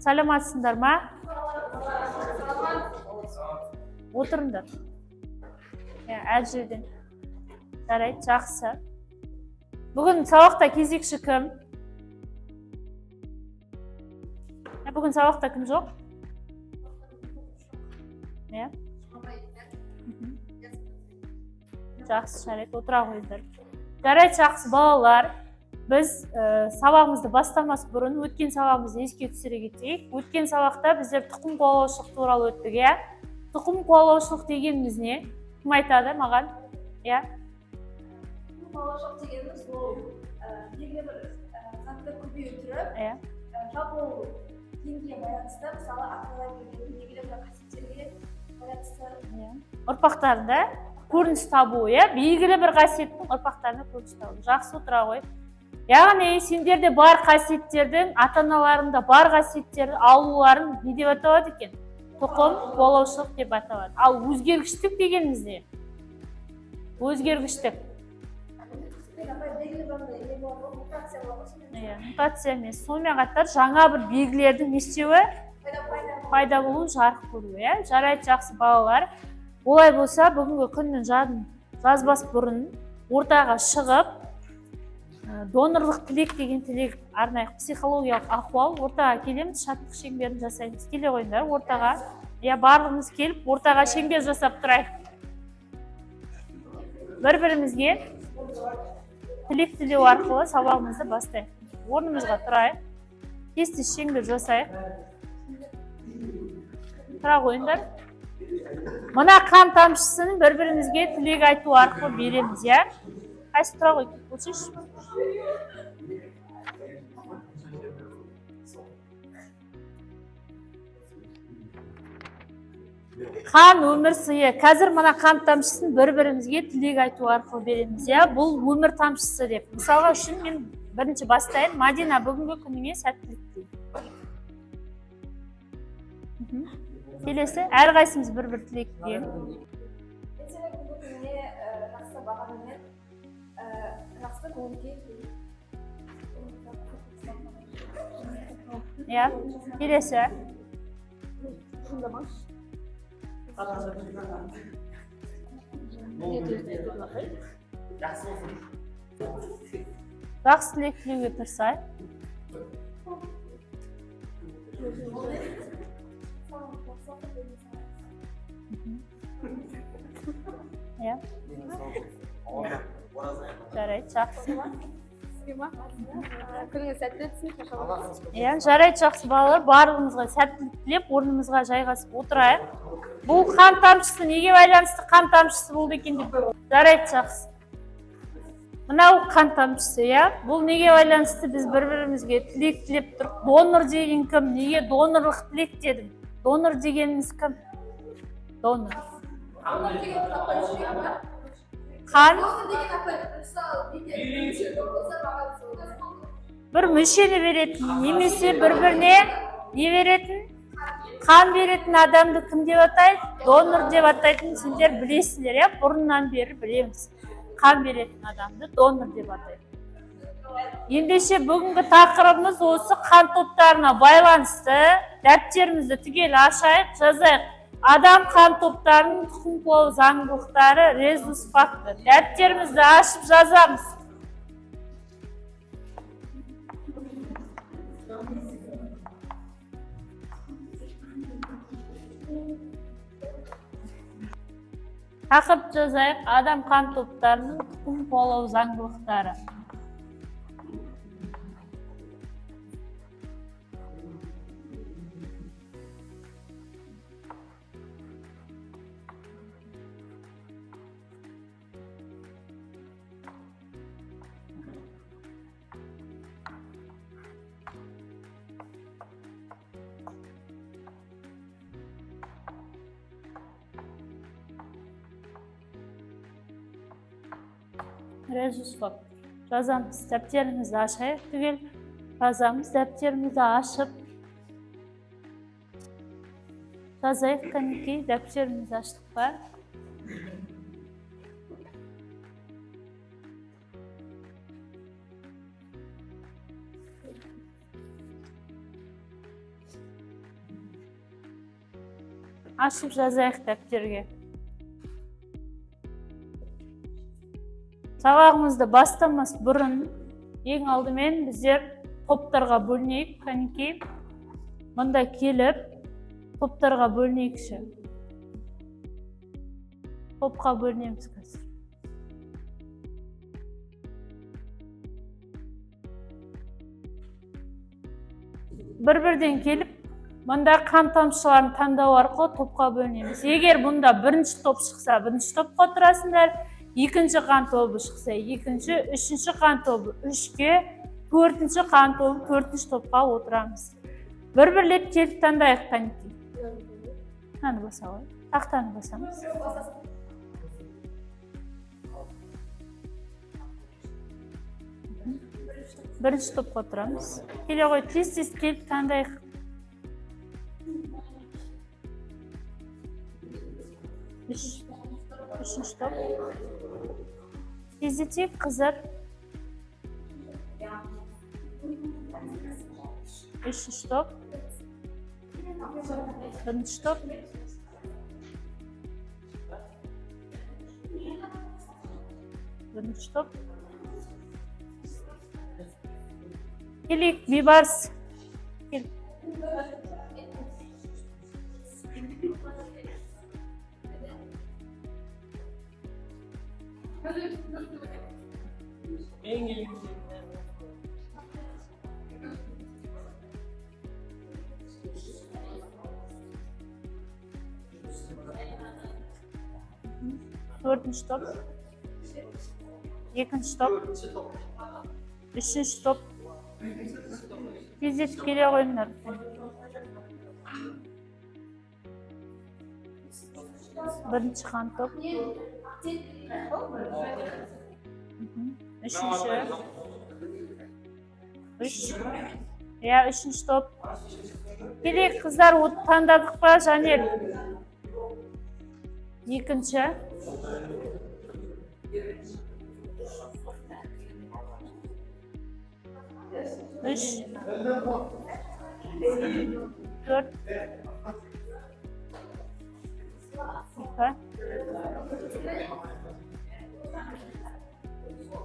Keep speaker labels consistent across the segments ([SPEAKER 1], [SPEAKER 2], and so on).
[SPEAKER 1] Саламатсыңдар ма? Отырыңдар. Әр жерден. Жарайды, жақсы. Бүгін сабақта кезекші кім? Бүгін сабақта кім жоқ? Жақсы, жарайды, отыра қойыңдар. Жарайды, жақсы балалар. Біз сабағымызды бастамас бұрын өткен сабағымызды еске түсіре кетейік. Өткен сабақта біздер тұқым қуалаушылық туралы өттік, иә? Тұқым қуалаушылық дегеніміз не? Кім айтады маған? Иә?
[SPEAKER 2] Тұқым қуалаушылық дегеніміз ол белгілі бір затты көбейе тұрып, жалпы ол генге байланысты, мысалы ата-аналар берген белгілі бір қасиеттерге байланысты
[SPEAKER 1] ұрпақтарында көрініс табу, белгілі бір қасиеттің ұрпақтарына көрініс табу. Жақсы, отыра ғой. Яғни сендерде бар қасиеттердің, ата-аналарында бар қасиеттерді алуларын не деп аталады екен? Тұқым қуалаушылық деп аталады. Ал өзгергіштік дегеніміз не? Өзгергіштік. Мутация емес. Сонымен қатар жаңа бір белгілердің не істеуі? Пайда болу, жарық көру. Жарайды, жақсы балалар. Олай болса, бүгінгі күннің жадын жазбас бұрын ортаға шығып, донорлық тілек деген тілек, арнайы психологиялық ахуал, ортаға келеміз, шаттық шеңберін жасаймыз. Келе қойыңдар ортаға. Барлығымыз келіп, ортаға шеңбер жасап тұрайық. Бір-бірімізге тілек тілеу арқылы сабағымызды бастайық. Орнымызға тұрайық. Тез-тез шеңбер жасайық. Тұра қойыңдар. Мына қан тамшысын бір-бірімізге тілек айту арқылы береміз, Қайсы тұра қой, көшеш. Қан өмір сыйы. Қазір мына қан тамшысын бір-бірімізге тілек айту арқылы береміз, Бұл өмір тамшысы деп. Мысалға үшін мен бірінші бастайын. Мадина, бүгінгі күніңе сәттілік тілеймін. Келесі, әрқайсымыз бір-бір тілек тілеймін.
[SPEAKER 2] Жақсы көңілге
[SPEAKER 1] келесі. Жақсы тілек тілеуге тырысайық. Жарайды, жақсы ма?
[SPEAKER 2] Күніңіз сәтті өтсін.
[SPEAKER 1] Жарайды, жақсы балалар, барлығымызға сәттілік тілеп, орнымызға жайғасып отырайық. Бұл қан тамшысы неге байланысты қан тамшысы болды екен деп? Жарайды, жақсы. Мынау қан тамшысы, Бұл неге байланысты біз бір-бірімізге тілек тілеп тұрып, донор деген кім? Неге донорлық тілек дедім? Донор дегеніміз кім? Донор. Қан бір мүшені беретін, немесе бір-біріне не беретін? Қан беретін адамды кім деп атайды? Донор деп атайтын сендер білесіңдер, бұрыннан бері білеміз. Қан беретін адамды донор деп атайды. Ендеше бүгінгі тақырыбымыз осы қан топтарына байланысты. Дәптерімізді түгел ашайық, жазайық. Адам қан топтарының тұқым қуалау заңдылықтары, резус фактор. Дәптерімізді ашып жазамыз. Тақырып жазайық. Адам қан топтарының тұқым қуалау заңдылықтары. Резус фактор. Жазамыз. Дәптерімізді ашайық түгел. Жазамыз. Дәптерімізді ашып. Жазайық кәнекей. Дәптерімізді аштық па? ашып жазайық дәптерге. Сабағымызды бастамас бұрын ең алдымен біздер топтарға бөлінейік. Қанекей, мында келіп топтарға бөлінейікші. Топқа бөлінеміз қазір. Бір-бірден келіп, мұнда қан тамшыларын таңдау арқылы топқа бөлінеміз. Егер бұнда бірінші топ шықса, бірінші топқа отырасыңдар, екінші қан тобы шықса, екінші, үшінші қан тобы үшке, төртінші қан тобы төртінші топқа отырамыз. Бір-бірлеп келіп таңдайық. Қанекей. Тақтаны баса ғой. Тақтаны басамыз. Бірінші топқа отырамыз. Келе ғой, тез-тез келіп таңдайық. Үшінші топ. Тездетейік, қыздар. Үшінші топ. Бірінші топ. Бірінші топ. Келейік, бейбарыс. Кел. Төртінші топ. Екінші топ. Үшінші топ. Тездетіп келе қойыңдар. Бірінші қан топ. Үшінші. Үшінші топ. Келейік, қыздар, таңдадық па, Жанел? Екінші. Үш. Төрт. Екі.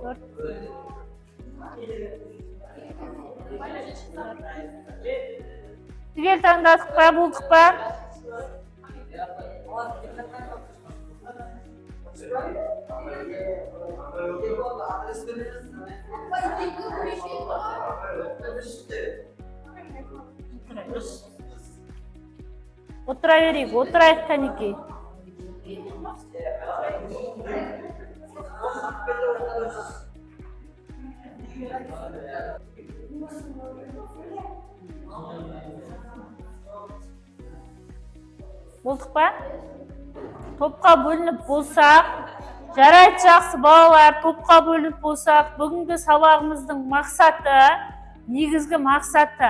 [SPEAKER 1] Төрт. Түгел таңдадық па, болдық па? Отыра берейік, отырайық, Қанекей. Болдық па? Топқа бөлініп болсақ, жарайды, жақсы балалар, топқа бөлініп болсақ, бүгінгі сабағымыздың мақсаты, негізгі мақсаты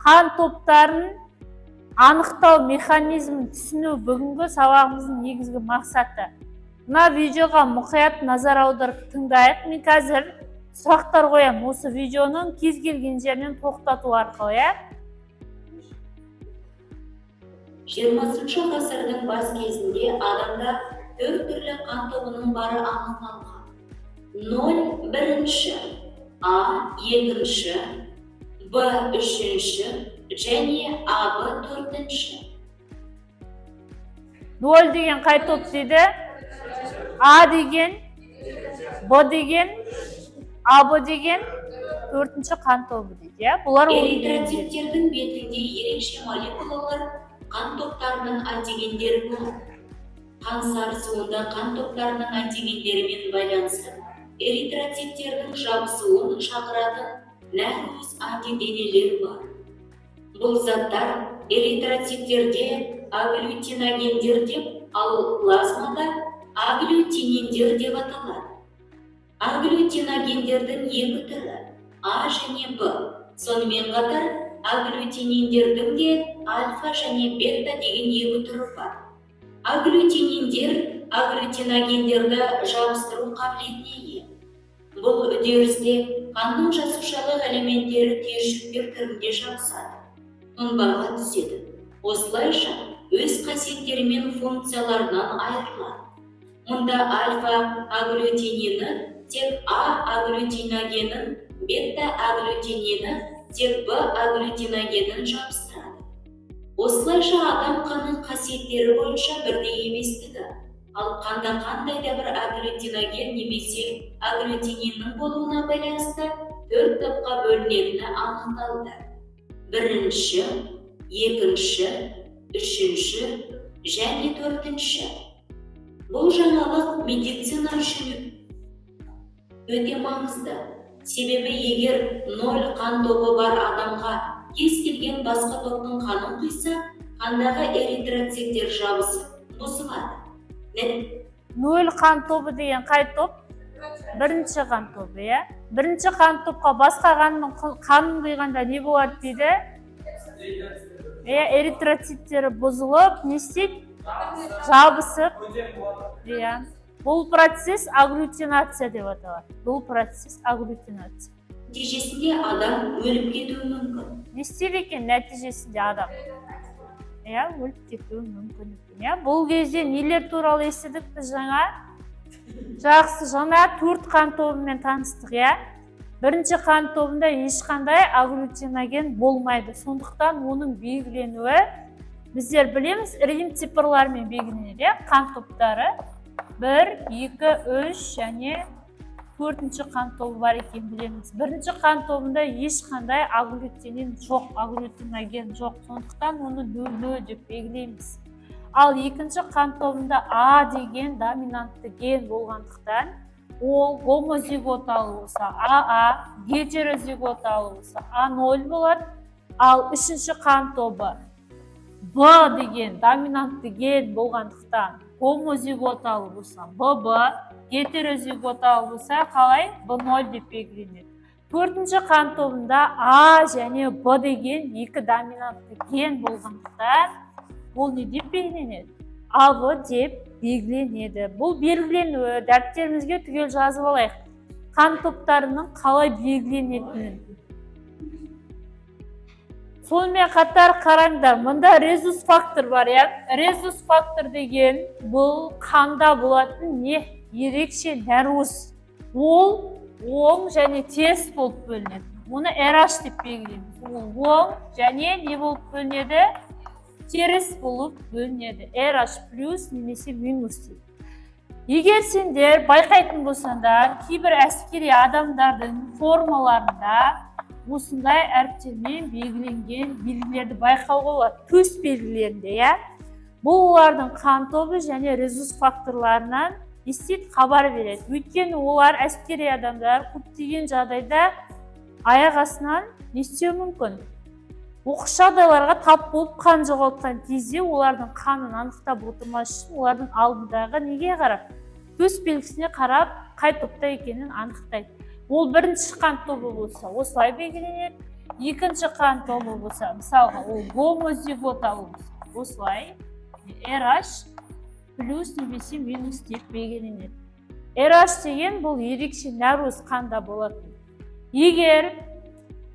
[SPEAKER 1] қан топтарын анықтау механизмін түсіну бүгінгі сабағымыздың негізгі мақсаты. Мына видеоға мұқият назар аударып тыңдайық. Мен қазір сұрақтар қоям, осы видеоның кез келген жерінен тоқтату арқылы,
[SPEAKER 3] 20 ғасырдың бас кезінде адамда 4 түрлі қан тобының бары анықталған. 0 бірінші, А екінші, Б үшінші және АБ төртінші.
[SPEAKER 1] 0 деген қай топ дейді? А деген, Б деген, АБ деген төртінші қан тобы дейді. Бұлар
[SPEAKER 3] эритроциттердің бетінде ерекше молекулалар қан топтарының антигендері болады. Қан сарысуында қан топтарының антигендерімен байланысты эритроциттердің жабысуын шақыратын нәруыз антиденелер бар. Бұл заттар эритроциттерде агглютиногендер деп, ал плазмада агглютининдер деп аталады. Агглютиногендердің екі түрі А және Б. Сонымен қатар агглютининдердің де альфа және бета деген екі түрі бар. Агглютининдер агглютиногендерді жабыстыру қабілетіне ие. Бұл үдерісте қанның жасушалық элементтері түйіршіктер түрінде жабысады, тұнбаға түседі. Осылайша өз қасиеттері мен функцияларынан айырылады. Мұнда альфа-агглютиніні тек А-агглютиногенін, бета-агглютиніні тек Б-агглютиногенін жабыстырады. Осылайша адам қанның қасиеттері бойынша бірдей еместігі, ал қанда қандай да бір агглютиноген немесе агглютининнің болуына байланысты 4 топқа бөлінетіні анықталды. Бірінші, екінші, үшінші және төртінші. Бұл жаңалық медицина үшін өте маңызды. Себебі егер 0 қан тобы бар адамға кез келген басқа топтың қанын құйса, қандағы эритроциттер жабысып бұзылады.
[SPEAKER 1] 0 қан тобы деген қай топ? Бірінші қан тобы, иә? Бірінші қан топқа басқа қанын құйғанда не болады дейді? Эритроциттері бұзылып, не істейді? Жабысып. Бұл процесс агглютинация деп аталады. Бұл процесс агглютинация.
[SPEAKER 3] Нәтижесінде адам өліп кетуі мүмкін.
[SPEAKER 1] Не істейді екен нәтижесінде адам? Өліп кетуі мүмкін. Бұл кезде нелер туралы естідік біз жаңа? Жақсы, жаңа 4 қан тобымен таныстық, Бірінші қан тобында ешқандай агглютиноген болмайды. Сондықтан оның белгіленуі біздер білеміз, рим цифрлармен белгіленеді, қан топтары 1, 2, 3 және 4-ші қан тобы бар екен білеміз. Бірінші қан тобында ешқандай агглютинин жоқ, агглютиноген жоқ. Сондықтан оны 0 деп белгілейміз. Ал екінші қан тобында А деген доминантты ген болғандықтан, ол гомозиготалы болса АА, гетерозиготалы болса А0 болады. Ал үшінші қан тобы Б деген доминантты ген болғандықтан гомозиготалы болса ББ, гетерозиготалы болса қалай? Б0 деп белгіленеді. Төртінші қан тобында А және Б деген екі доминантты ген болғандықтан ол не деп белгіленеді? АВ деп белгіленеді. Бұл белгіленуі дәптерімізге түгел жазып алайық. Қан топтарының қалай белгіленетінін. Сонымен қатар қараңдар, мұнда резус фактор бар, Резус фактор деген бұл қанда болатын не? Ерекше нәруыз. Ол оң және теріс болып бөлінеді. Оны RH деп белгілейміз. Ол оң және не болып бөлінеді? Теріс болып бөлінеді. RH плюс немесе минус дейді. Егер сендер байқайтын болсаңдар, кейбір әскери адамдардың формаларында осындай әріптермен белгіленген белгілерді байқауға болады. Төс белгілерінде, Бұл олардың қан тобы және резус факторларынан естейді хабар береді. Өйткені олар әскери адамдар көптеген жағдайда аяқ астынан не істеуі мүмкін? Оқыс жағдайларға тап болып қан жоғалтқан кезде олардың қанын анықтап отырмас үшін олардың алдындағы неге қарап, төс белгісіне қарап, қай топта екенін анықтайды. Ол бірінші қан тобы болса, осылай белгіленеді. Екінші қан тобы болса, мысалға, ол гомозиготалы болса, осылай RH плюс немесе минус деп белгіленеді. RH деген бұл ерекше нәруыз қанда болады. Егер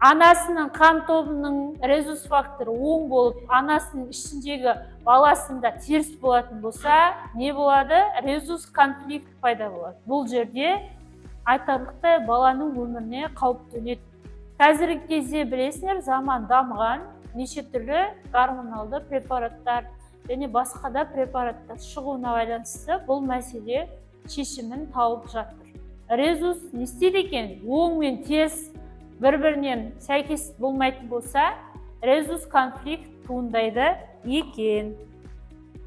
[SPEAKER 1] анасының қан тобының резус факторы оң болып, анасының ішіндегі баласында теріс болатын болса, не болады? Резус конфликт пайда болады. Бұл жерде айтарлықтай баланың өміріне қауіп төнеді. Қазіргі кезде білесіңдер, заман дамыған, неше түрлі гормоналды препараттар және басқа да препараттар шығуына байланысты бұл мәселе шешімін тауып жатыр. Резус не істейді екен? Оң мен теріс бір-бірінен сәйкес болмайтын болса, резус конфликт туындайды екен.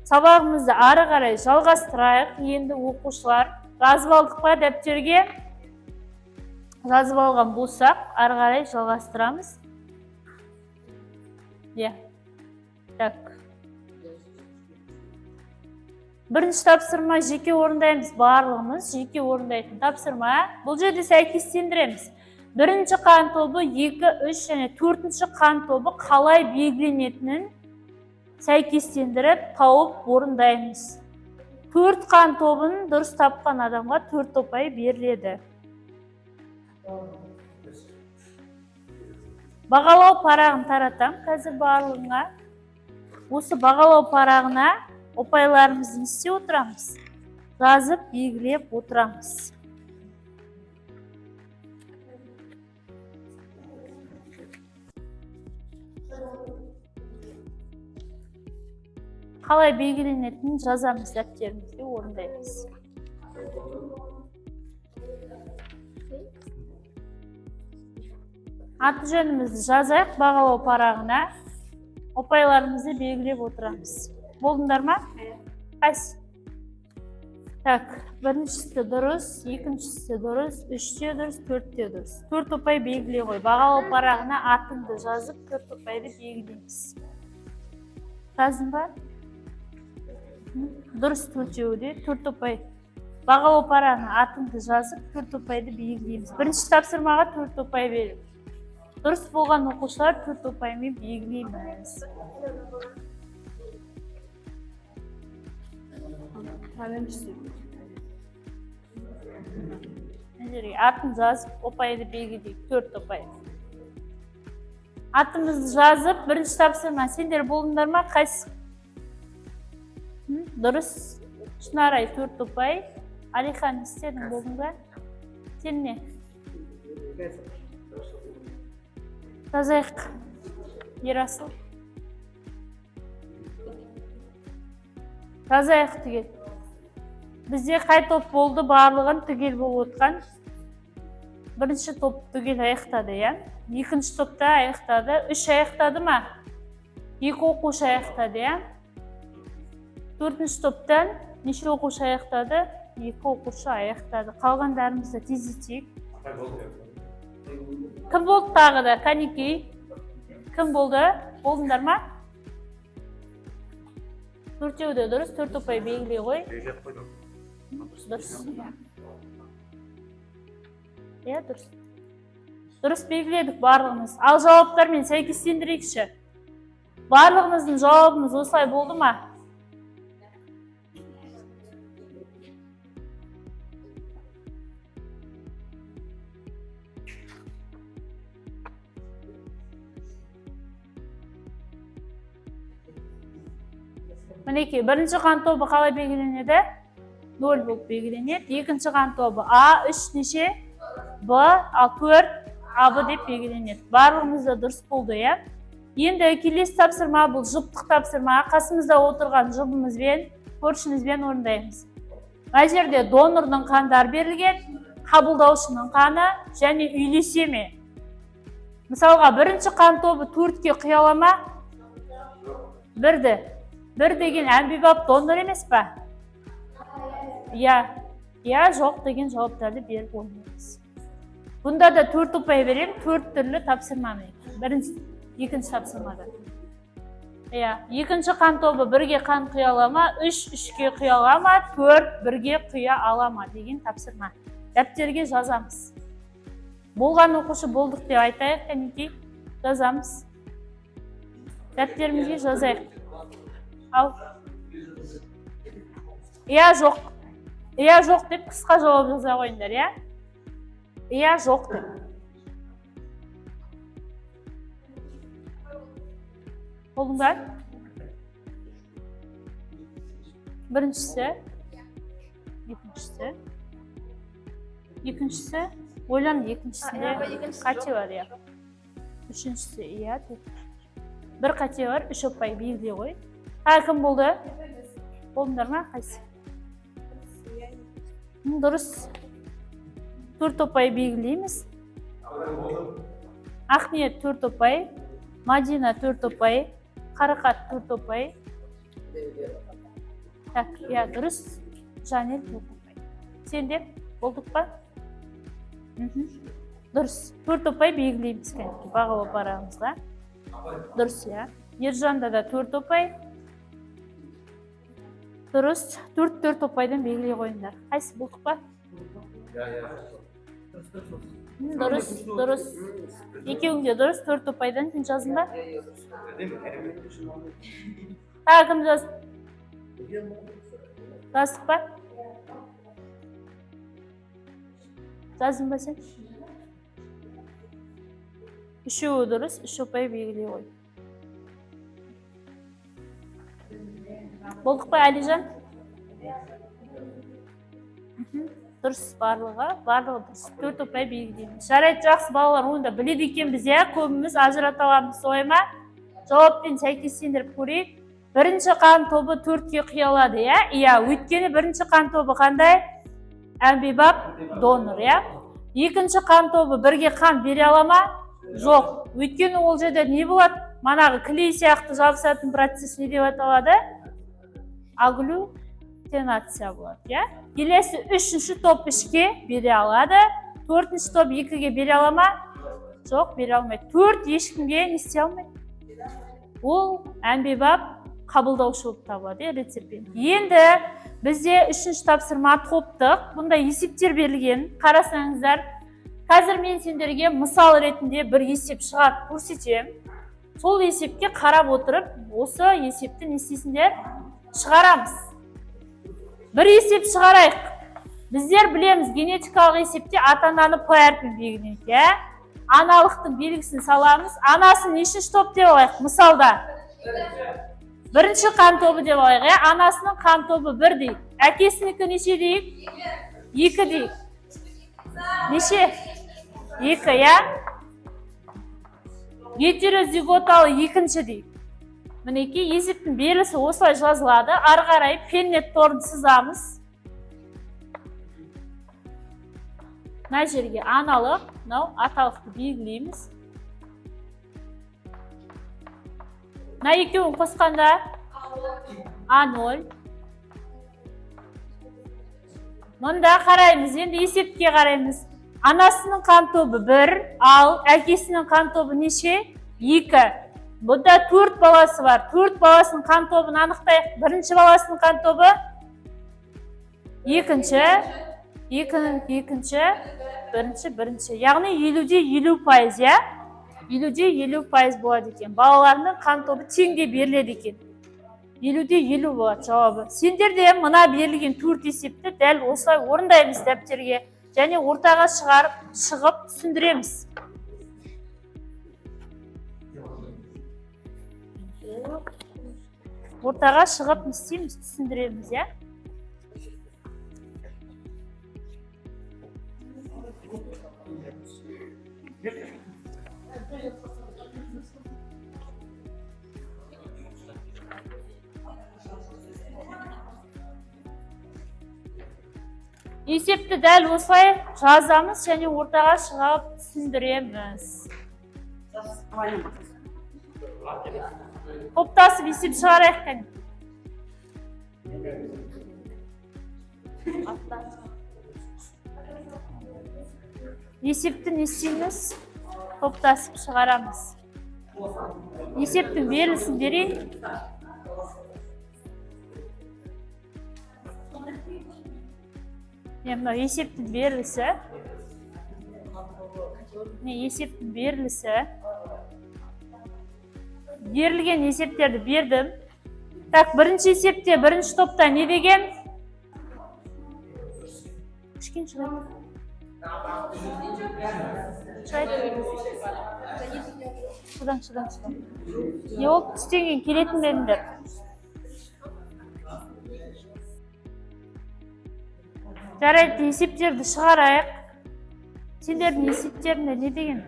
[SPEAKER 1] Сабағымызды ары қарай жалғастырайық. Енді оқушылар жазып алдық па дәптерге? Жазып алған болсақ, ары қарай жалғастырамыз. Так. Бірінші тапсырма жеке орындаймыз, барлығымыз жеке орындайтын тапсырма. Бұл жерде сәйкестендіреміз. Бірінші қан тобы, 2, 3 және 4-ші қан тобы қалай белгіленетінін сәйкестендіріп тауып орындаймыз. 4 қан тобын дұрыс тапқан адамға 4 ұпай беріледі. Бағалау парағын таратам қазір барлығыңа. осы бағалау парағына ұпайларымызды не істеп отырамыз? Жазып, белгілеп отырамыз. Қалай белгіленетінін жазамыз, дәптерімізде орындаймыз. Аты жөнімізді жазайық, бағалау парағына ұпайларымызды белгілеп отырамыз. Болдыңдар ма? Қайсы? Так, біріншісі дұрыс, екіншісі дұрыс, үште дұрыс, төртте дұрыс. 4 ұпай белгілей қой. Бағалау парағына атыңды жазып, 4 ұпайды белгілейміз. Жаздың ба? Дұрыс төртеуде 4 ұпай. Бағалау парағына атыңды жазып, 4 ұпайды белгілейміз. Бірінші тапсырмаға 4 ұпай беріп. Дұрыс болған оқушылар 4 ұпаймен белгілейміз. Атын жазып, ұпайды белгілейік, 4 ұпай. Атымызды жазып, бірінші тапсырма. Сендер болдыңдар ма? Қайсы? Дұрыс. Шынарай 4 ұпай. Алихан, істедің болдың ба? Сен не? Жазайық. Ерасыл. Жазайық түгел. Бізде қай топ болды, барлығын түгел болып отқан. Бірінші топ түгел аяқтады, я? Екінші топта аяқтады. 3 аяқтады ма? 2 оқушы аяқтады, я? 4-ші топтан неше оқушы аяқтады? 2 оқушы аяқтады. Қалғандарымызды тездетейік. Кім болды тағы да? Канекей. Кім болды? Болдыңдар ма? 4-еуде дұрыс, 4 ұпай белгілей қой. Дұрыс. Е, дұрыс. Дұрыс белгіледік барлығымыз. Ал жауаптармен сәйкестендірейікші. Барлығымыздың жауабымыз осылай болды ма? Мінеке, бірінші қан тобы қалай белгіленеді? 0 болып белгіленеді. Екінші қан тобы А, 3 неше? Б, ал 4 АБ деп белгіленеді. Барлығымызда дұрыс болды, я? Енді келесі тапсырма бұл жұптық тапсырма. Қасымызда отырған жұбымызбен, көршімізбен орындаймыз. Мына жерде донордың қандар берілген, қабылдаушының қаны және үйлесе ме? Мысалға, бірінші қан тобы 4-ке қиялама? 1-ді. 1 деген әмбебап донор емес па? Я, жоқ деген жауаптарды беріп ойнаймыз. Бұнда да 4 ұпай берем, 4 түрлі тапсырманы. Екінші тапсырмада. Екінші қан тобы 1-ге қан құя алама, 3 3-ге құя алама, 4 1-ге құя алама деген тапсырма. Дәптерге жазамыз. Болған оқушы болдық деп айтайық, кәнекей. Жазамыз. Дәптерімізге жазайық. Ал. Жоқ. Жоқ деп қысқа жауап жаза қойыңдар, я? Жоқ деп. Болдыңдар? Біріншісі. Екіншісі. Ойлан, екіншісінде қате бар, я? Үшіншісі, бір қате бар, 3 ұпай белгілей қой. Кім болды? Болдыңдар ма? Қайсы? Дұрыс. 4 ұпай белгілейміз. Ақниет 4 ұпай. Мадина 4 ұпай. Қарақат 4 ұпай. Так, дұрыс. Жанел 4 ұпай. Сенде болдық па? Дұрыс. 4 ұпай белгілейміз. Бағалау парағымызға. Дұрыс, я? Ержанда да 4 ұпай. Дұрыс, 4 ұпайдан белгілей қойыңдар. Қайсы болдық па? Дұрыс. Екеуіңде дұрыс, 4 ұпайдан сен жаздың ба? Кім жазды? Жаздық па? Жаздың ба сен? 3-еуі дұрыс, 3 ұпай белгілей қой. Болдық па, Әлижан? Дұрыс, барлығы дұрыс. 4 ұпай белгілейміз. Жарайды, жақсы балалар, онда біледі екенбіз, иә? Көбіміз ажырата аламыз, солай ма? Жауаппен сәйкестендіріп көрейік. Бірінші қан тобы 4-ке қия алады, иә? Иә, өйткені бірінші қан тобы қандай? Әмбебап донор, иә? Екінші қан тобы 1-ге қан бере ала ма? Жоқ. Өйткені ол жерде не болады? Манағы клей сияқты жабысатын процесс не деп аталады? Агглютинация болады, иә? Келесі 3-ші топ 3-ке бере алады. 4-ші топ 2-ге бере ала ма? Жоқ, бере алмайды. 4 ешкімге не істей алмайды. Ол әмбебап қабылдаушы болып табылады, реципиент. Енді бізде 3-ші тапсырма топтық. Бұнда есептер берілген. Қарасаңыздар, қазір мен сендерге мысал ретінде бір есеп шығарып көрсетем. Сол есепке қарап отырып, осы есепті не істейсіңдер? Шығарамыз. Бір есеп шығарайық. Біздер білеміз, генетикалық есепте ата-ананы П әрпімен белгілейді, иә? Аналықтың белгісін саламыз. Анасын нешінші топ деп алайық, мысалда? Бірінші қан тобы деп алайық, иә? Анасының қан тобы 1 дейік. Әкесінікі неше дейік? 2 дейік. Неше? 2, иә? Гетерозиготалы 2-ші дейік. Мінекей, есептің берілісі осылай жазылады. Ары қарай пеннет торын сызамыз. Мына жерге аналық, аталықты белгілейміз. Мына екеуін қосқанда А0. Мұнда қараймыз, енді есепке қараймыз. Анасының қан тобы 1, ал әкесінің қан тобы неше? 2. Бұнда 4 баласы бар. 4 баласының қан тобын анықтайық. Бірінші баласының қан тобы 2-ші, 2-ші, 1-ші. Яғни 50-де 50%, иә? 50-де 50% болады екен. Балаларының қан тобы теңде беріледі екен. 50-де 50 болады жауабы. Сендер де мына берілген 4 есепті дәл осылай орындаймыз дәптерге. Және ортаға шығып түсіндіреміз. Ортаға шығып істейміз, түсіндіреміз, иә? Есепті дәл осылай жазамыз және ортаға шығып түсіндіреміз. Топтасып есеп шығарайық кәне. Есепті не істейміз? Топтасып шығарамыз. Есептің берілісін берейін. Есептің берілісі. Есептің берілісі. Берілген есептерді бердім. Так, бірінші есепте, бірінші топта не деген? Кішкен шығайды. Шыдан. Не ол түстенген келетін бәріндер. Жарайды, есептерді шығарайық. Сендердің есептерінде не деген?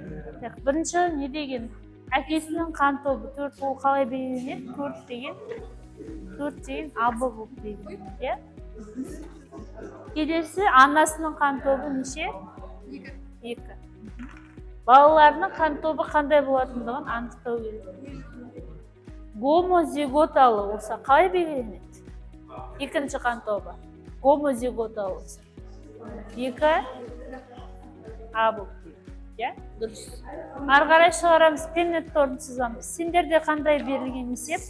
[SPEAKER 1] Бірінші не деген? Әкесінің қан тобы 4, ол қалай белгіленеді? 4 деген АБ болып белгіленеді. Келесі анасының қан тобы неше? 2. Балаларының қан тобы қандай болатындығын анықтау керек. Гомозиготалы болса қалай белгіленеді? Екінші қан тобы. Гомозиготалы болса 2 А болып келеді. Дұрыс. Ары қарай шығарамыз, пеннет торын сызамыз. Сендерде қандай берілген есеп?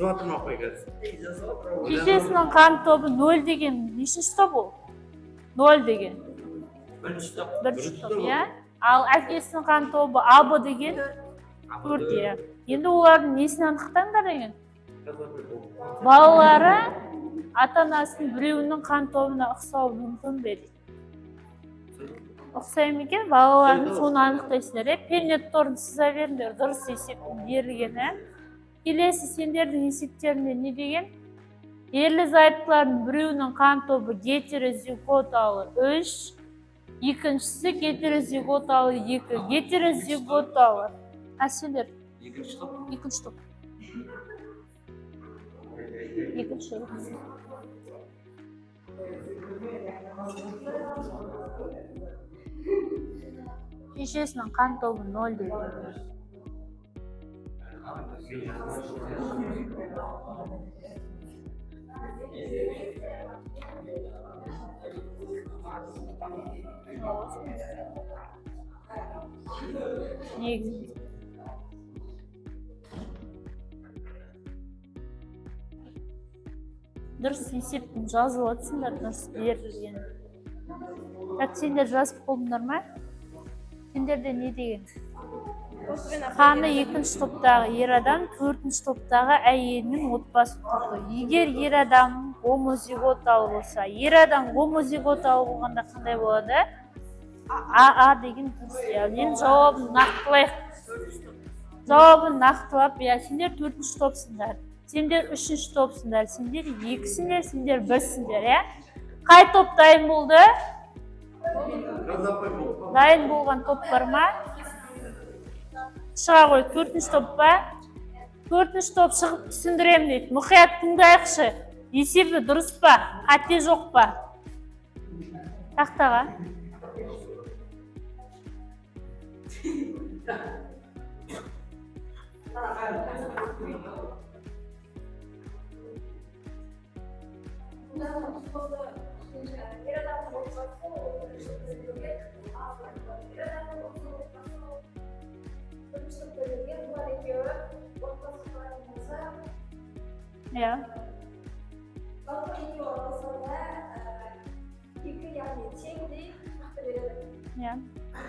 [SPEAKER 1] Шешесінің қан тобы 0 деген нешінші топ ол? 0 деген. Бірінші топ, иә? Ал әкесінің қан тобы АБ деген 4, иә. Енді олардың несін анықтаңдар деген? Балалары ата-анасының біреуінің қан тобына ұқсауы мүмкін бе дейді. Ұқсайым екен, балалардың соны анықтайсыңдар. Пеннет торын сыза беріңдер, дұрыс есептің берілгені. Келесі сендердің есептерінде не деген? Ерлі зайыптылардың біреуінің қан тобы гетерозиготалы 3, екіншісі гетерозиготалы 2. Гетерозиготалы әселер. Екінші топ. Екінші топ. Шешесінің қан тобы 0 дейді. Негізінде. Дұрыс есептің жазып отырсыңдар, дұрыс берілген. Сендер жазып болдыңдар ма? Сендерде не деген? Қаны екінші топтағы ер адам, төртінші топтағы әйелінің отбасы құрды. Егер ер адам гомозиготалы болса, ер адам гомозиготалы болғанда қандай болады? А деген дұрыс. Мен жауабын нақтылайық. Жауабын нақтылап, сендер төртінші топсыңдар. Сендер үшінші топсыңдар, сендер екісіңдер, сендер бірсіңдер, Қай топ дайын болды? Дайын болған топ бар ма? Шыға қой, төртінші топ ба? Төртінші топ шығып түсіндірем дейді. Мұқият тыңдайықшы. Есебі дұрыс па? Қате жоқ па? Тақтаға.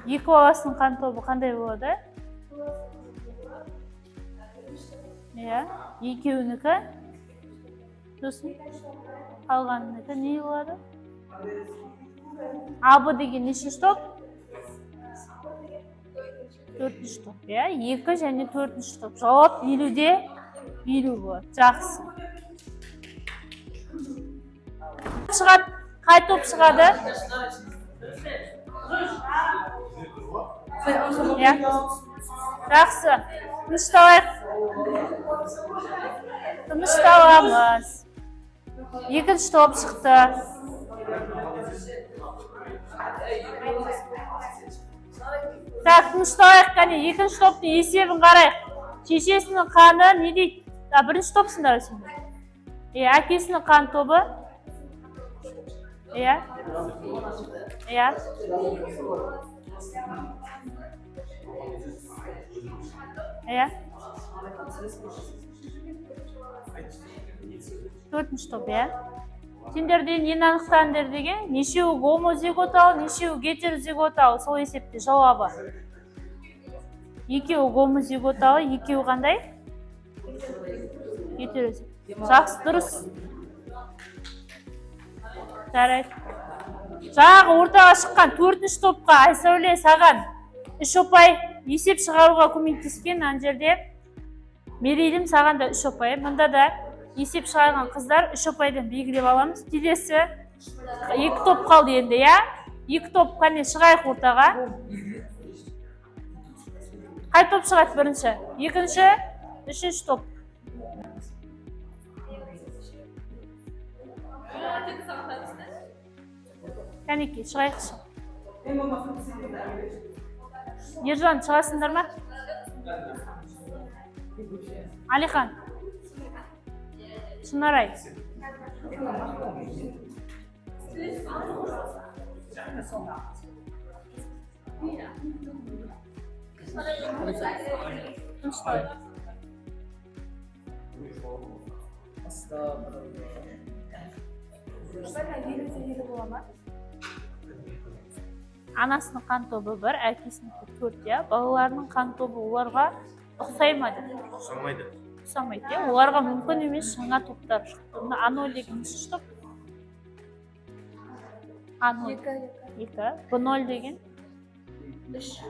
[SPEAKER 1] Екі баласының қан тобы қандай болады? Екеуінікі? Сосын қалғанынікі не болады? Абы деген нешінші топ? Төртінші топ. Екі және төртінші топ. Жауап 50-де 50 болады. Жақсы. Қай топ шығады? Жақсы. Тынышталайық. Тынышталамыз. Екінші топ шықты. Так, тынышталайық, қане. Екінші топтың есебін қарайық. Шешесінің қаны не дейді? Бірінші топсыңдар сендер. Әкесінің қан тобы. Төртінші топ, Сендерден нені анықтаңдар деген? Нешеуі гомозиготалы, нешеуі гетерозиготалы. Сол есепте жауабы. Екеуі гомозиготалы, екеуі қандай? Гетерозиготалы. Жақсы, дұрыс. Жарайды. Жағы ортаға шыққан төртінші топқа Айсәуле саған 3 ұпай есеп шығаруға көмектескен. Ана жерде Мерейлім саған да 3 ұпай. Мұнда да есеп шығарған қыздар 3 ұпайдан белгілеп аламыз. Келесі 2 топ қалды енді, 2 топ қане шығайық ортаға. Қай топ шығады бірінші? Екінші, үшінші топ. Кәнеке, шығайықшы. Ержан, шығасыңдар ма? Алихан. Шынарай. Анасының қан тобы 1, әкесінің 4, балаларының қан тобы оларға ұқсай ма? Ұқсамайды. Ұқсамайды, оларға мүмкін емес жаңа топтар шықты. А0 деген нешінші топ? А0. 2. Б0 деген? 3.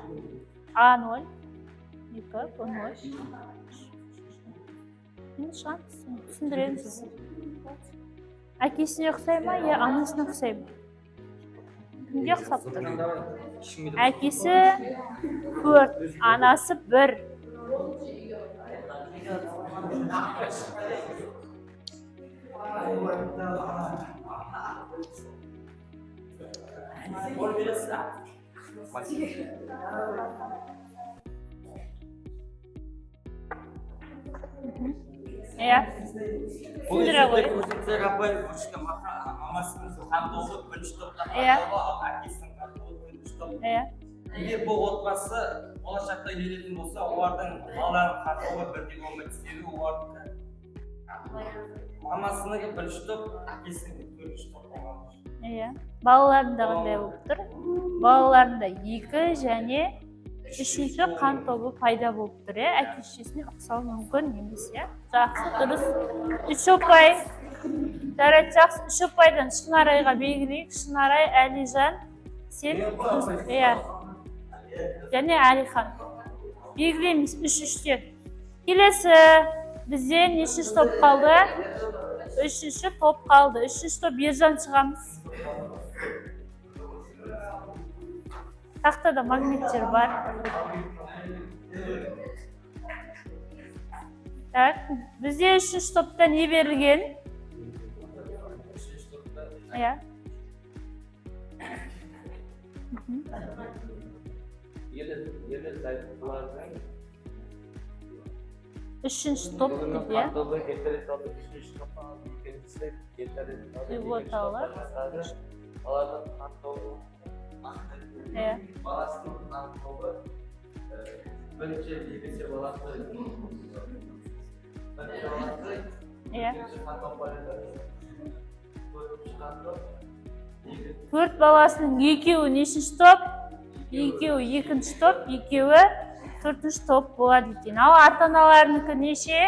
[SPEAKER 1] А0. 2. Б0. Түсіндіреміз. Әкесіне ұқсай ма, я анасына ұқсай ма? Кімге ұқсап тұр? Әкесі 4, анасы 1. Иә. Түсіндіре ғой. Иә. Иә.
[SPEAKER 4] Егер бұл отбасы болашақта үйленетін болса, олардың балаларын қартауы бірдей болмайды. Себебі олардың мамасынікі 1-ші топ, әкесінікі 4-ші топ болған.
[SPEAKER 1] Иә. Балаларында қандай болып тұр? Балаларында 2 және 3-ші қан тобы пайда болып тұр. Әке-шешесіне ұқсауы мүмкін емес. Жақсы, дұрыс. 3 ұпай. Жарайды, жақсы. 3 ұпайдан Шынарайға белгілейік. Шынарай, Әлижан, сен, және Әлихан. Белгілейміз 3-3-тен. Келесі бізде нешінші топ қалды? 3-ші топ қалды. 3-ші топ Ержан шығамыз. Тақтада магниттер бар. Так, бізде 3-ші топта не берілген? Иә. Үшінші топ дейді. Оталар.
[SPEAKER 4] Баласының қан тобы бірінші екінші баласы екінші қан топ бар еді.
[SPEAKER 1] 4 баласының 2-і нешінші топ? 2-і 2-ші топ, 2-і 4-ші топ болады екен. Ал ата-аналарынікі неше?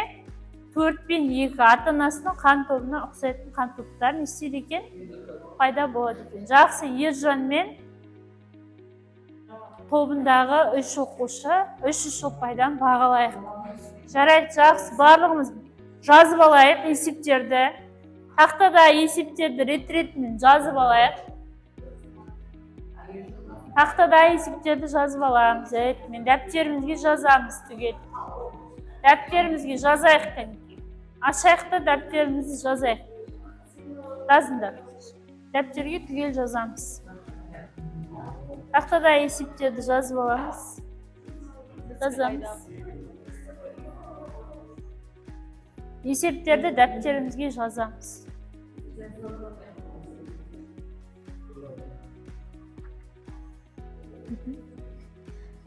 [SPEAKER 1] 4 пен 2. Ата-анасының қан тобына ұқсайтын қан топтар не істейді екен? Пайда болады екен. Жақсы, Ержан мен тобындағы 3 оқушы 3 ұпайдан бағалайық. Жарайды, жақсы, барлығымыз жазып алайық есептерді. Тақтада есептерді рет-ретімен жазып алайық. Тақтада есептерді жазып аламыз. Мен дәптерімізге жазамыз түгел. Дәптерімізге жазайық кәнекей. Ашайық та дәптерімізді жазайық. Жазыңдар. Дәптерге түгел жазамыз. Тақтада есептерді жазып аламыз. Жазамыз. Есептерді дәптерімізге жазамыз.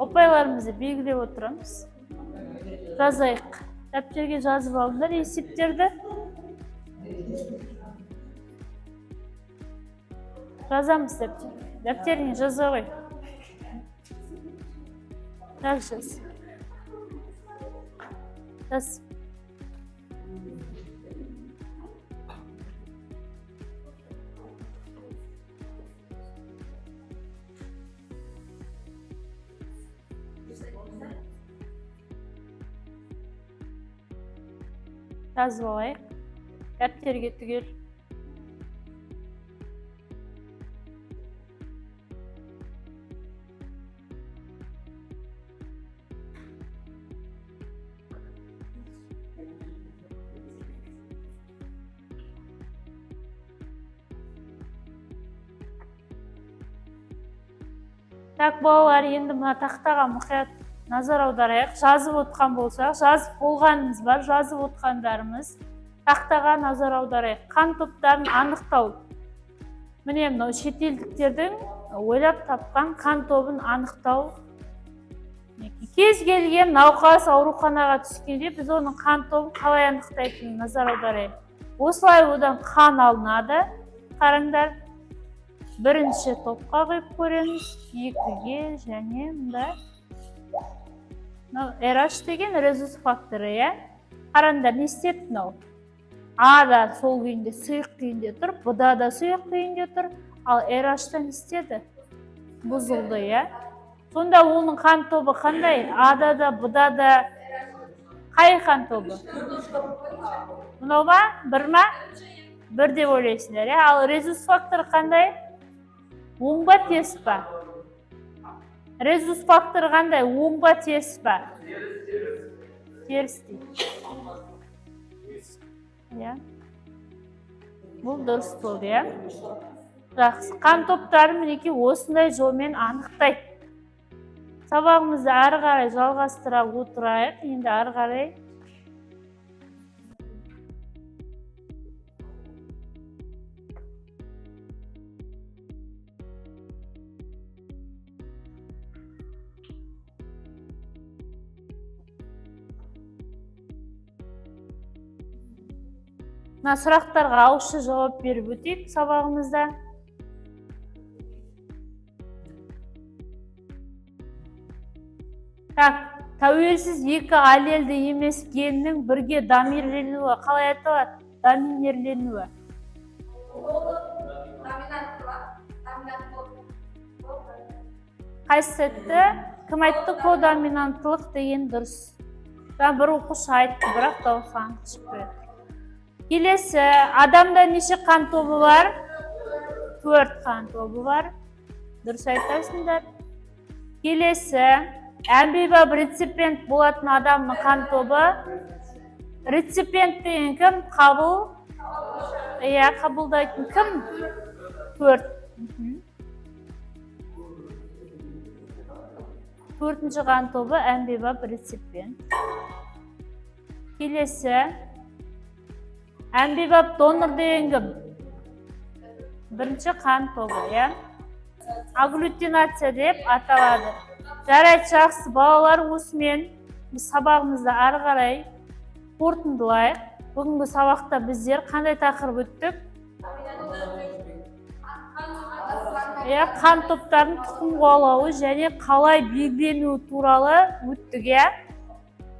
[SPEAKER 1] Ұпайларымызды белгілеп отырамыз. Жазайық. Дәптерге жазып алыңдар есептерді. Жазамыз дәптерге. Дәптеріне жаза ғой. Жаз. Жаз. Жазып алайық. Дәптерге түгел. Так, балалар, енді мына тақтаға мұқият назар аударайық. Жазып отқан болсақ, жазып болғанымыз бар, жазып отқандарымыз. Тақтаға назар аударайық. Қан топтарын анықтау. Міне мынау шетелдіктердің ойлап тапқан қан тобын анықтау. Кез келген науқас ауруханаға түскенде біз оның қан тобын қалай анықтайтынын назар аударайық. Осылай одан қан алынады. Қараңдар. Бірінші топқа қойып көреміз, 2-ге және мұнда RH деген резус факторы, Қараңдар, не істеп мынау? А да сол күйінде сұйық күйінде тұр, Б-да да сұйық күйінде тұр, ал RH-та не істеді? Бұзылды, Сонда оның қан тобы қандай? А-да да, Б-да да қай қан тобы? Мынау ма? 1 ма? бір деп ойлайсыңдар, иә? Ал резус факторы қандай? Оң ба, теріс па? Резус факторы қандай? Оң ба, теріс па? Теріс дейді. Иә. Бұл дұрыс болды, иә? Жақсы. Қан топтарын мінекей осындай жолмен анықтайды. Сабағымызды ары қарай жалғастыра отырайық. Енді ары қарай. Мына сұрақтарға ауызша жауап беріп өтейік сабағымызда. Так, тәуелсіз екі аллельді емес геннің бірге доминирленуі қалай аталады? Доминирленуі. Қайсы сәтті? Кім айтты? Кодоминанттылық деген дұрыс. Бір оқушы айтты, бірақ дауысы анық шықпайды. Келесі, адамда неше қан тобы бар? 4 қан тобы бар. Дұрыс айтасыңдар. Келесі, әмбебап реципиент болатын адамның қан тобы. Реципиент деген кім? Қабыл. Иә, қабылдайтын кім? 4. Төртінші қан тобы әмбебап реципиент. Келесі, әмбебап донор деген кім? Бірінші қан тобы, иә? Агглютинация деп аталады. Жарайды, жақсы балалар, осымен сабағымызды ары қарай қорытындылайық. Бүгінгі сабақта біздер қандай тақырып өттік? Қан топтарын тұқым қуалауы және қалай белгіленуі туралы өттік.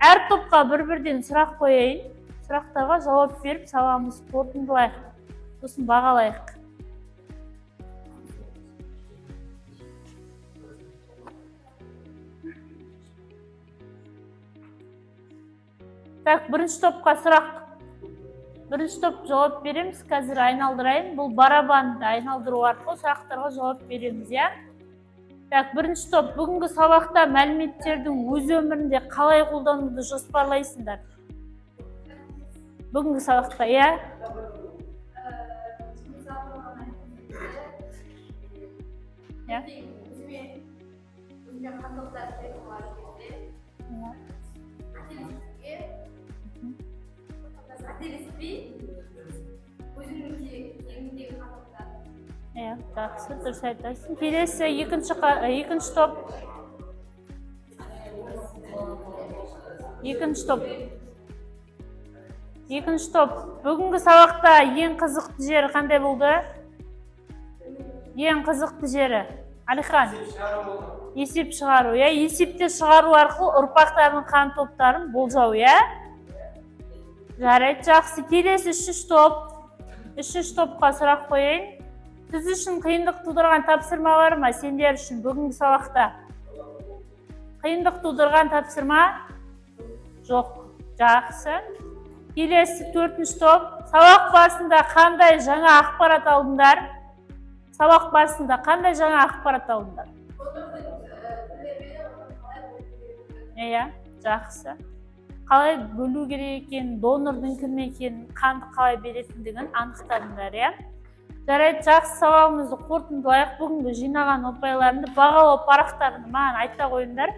[SPEAKER 1] Әр топқа бір-бірден сұрақ қояйын. Сұрақтарға жауап беріп, сабағымызды қорытындылайық. Сосын бағалайық. Так, бірінші топқа сұрақ. Бірінші топ жауап береміз. Қазір айналдырайын. Бұл барабанды айналдыру арқылы сұрақтарға жауап береміз, иә? Так, бірінші топ. Бүгінгі сабақта мәліметтердің өз өмірінде қалай қолдануды жоспарлайсыңдар? Бүгінгі сабақта, иә? Жақсы, дұрыс айтасың. Келесі екінші топ. Екінші топ. Бүгінгі сабақта ең қызықты жері қандай болды? Ең қызықты жері. Алихан. Есеп шығару, иә? Есепте шығару арқылы ұрпақтардың қан топтарын болжау, иә? Жарайды, жақсы. Келесі үшінші топ. Үшінші топқа сұрақ қояйын. Сіз үшін қиындық тудырған тапсырма бар ма? Сендер үшін бүгінгі сабақта қиындық тудырған тапсырма жоқ. Жақсы. Келесі төртінші топ. Сабақ барысында қандай жаңа ақпарат алдыңдар? Сабақ барысында қандай жаңа ақпарат алдыңдар? Иә, жақсы. Қалай бөлу керек екенін, донордың кім екенін, қанды қалай беретіндігін анықтадыңдар, иә? Жарайды, жақсы, сабағымызды қорытындылайық. Бүгінгі жинаған ұпайларымды бағалау парақтарını маған айта қойыңдар.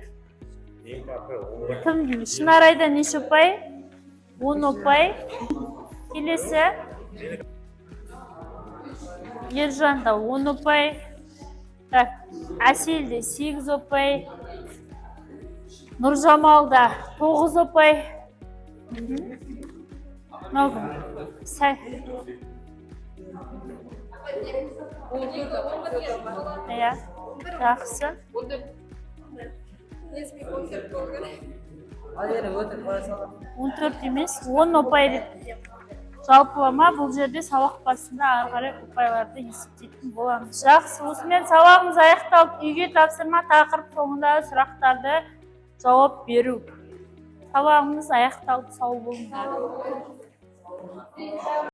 [SPEAKER 1] Кім деймін? Шынарайда неше ұпай? 10 ұпай. Келесі. Ержанда 10 ұпай. Әселде 8 ұпай. Нұржамалда 9 ұпай. Жақсы. 14 емес, 10 ұпай жалпылама. Бұл жерде сабақ барысында ары қарай ұпайларды есептейтін боламыз. Жақсы, осымен сабағымыз аяқталып, үйге тапсырма тақырып соңындағы сұрақтарды жауап беру. Сабағымыз аяқталып, сау болыңдар.